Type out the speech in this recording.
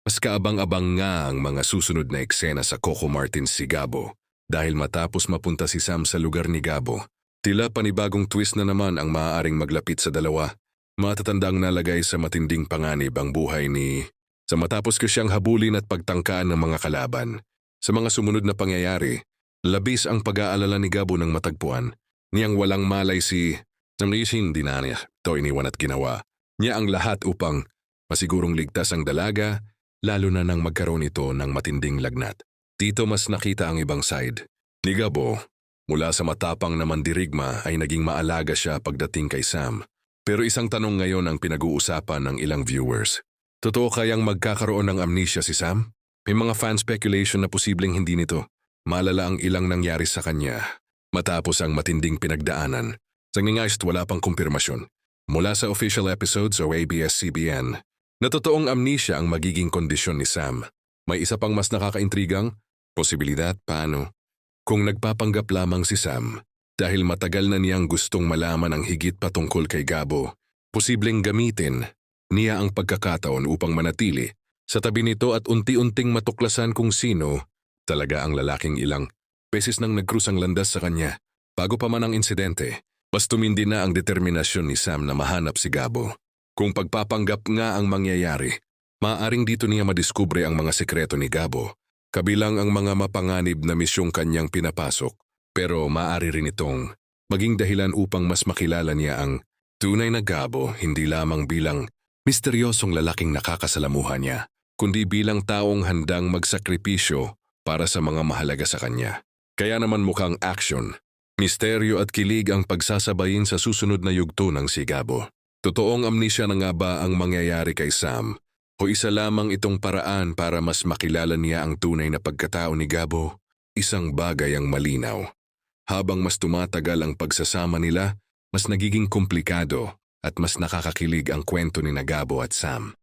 Mas kaabang-abang nga ang mga susunod na eksena sa Coco Martins si Gabo dahil matapos mapunta si Sam sa lugar ni Gabo, tila panibagong twist na naman ang maaaring maglapit sa dalawa. Matatandang nalagay sa matinding panganib ang buhay ni sa matapos ko siyang habulin at pagtangkaan ng mga kalaban. Sa mga sumunod na pangyayari, labis ang pag-aalala ni Gabo nang matagpuan niyang walang malay si hindi na niya ito iniwan at ginawa niya ang lahat upang masigurong ligtas ang dalaga, lalo na nang magkaroon ito ng matinding lagnat. Dito mas nakita ang ibang side ni Gabo. Mula sa matapang na mandirigma ay naging maalaga siya pagdating kay Sam. Pero isang tanong ngayon ang pinag-uusapan ng ilang viewers. Totoo kayang magkakaroon ng amnesia si Sam? May mga fan speculation na posibleng hindi nito. Malala ang ilang nangyari sa kanya matapos ang matinding pinagdaanan. Sa ngingayst wala pang kumpirmasyon. Mula sa official episodes o ABS-CBN, na totoong amnesia ang magiging kondisyon ni Sam. May isa pang mas nakakaintrigang posibilidad paano kung nagpapanggap lamang si Sam dahil matagal na niyang gustong malaman ang higit patungkol kay Gabo. Posibleng gamitin niya ang pagkakataon upang manatili sa tabi nito at unti-unting matuklasan kung sino talaga ang lalaking ilang beses nang nagkrus ang landas sa kanya. Bago pa man ang insidente, mas tumindi na ang determinasyon ni Sam na mahanap si Gabo. Kung pagpapanggap nga ang mangyayari, maaaring dito niya madiskubre ang mga sekreto ni Gabo, kabilang ang mga mapanganib na misyong kanyang pinapasok. Pero maaari rin itong maging dahilan upang mas makilala niya ang tunay na Gabo, hindi lamang bilang misteryosong lalaking nakakasalamuha niya, kundi bilang taong handang magsakripisyo para sa mga mahalaga sa kanya. Kaya naman mukhang action, misteryo at kilig ang pagsasabayin sa susunod na yugto ng si Gabo. Totoong amnesia na nga ba ang mangyayari kay Sam? O isa lamang itong paraan para mas makilala niya ang tunay na pagkatao ni Gabo? Isang bagay ang malinaw. Habang mas tumatagal ang pagsasama nila, mas nagiging komplikado at mas nakakakilig ang kwento ni Gabo at Sam.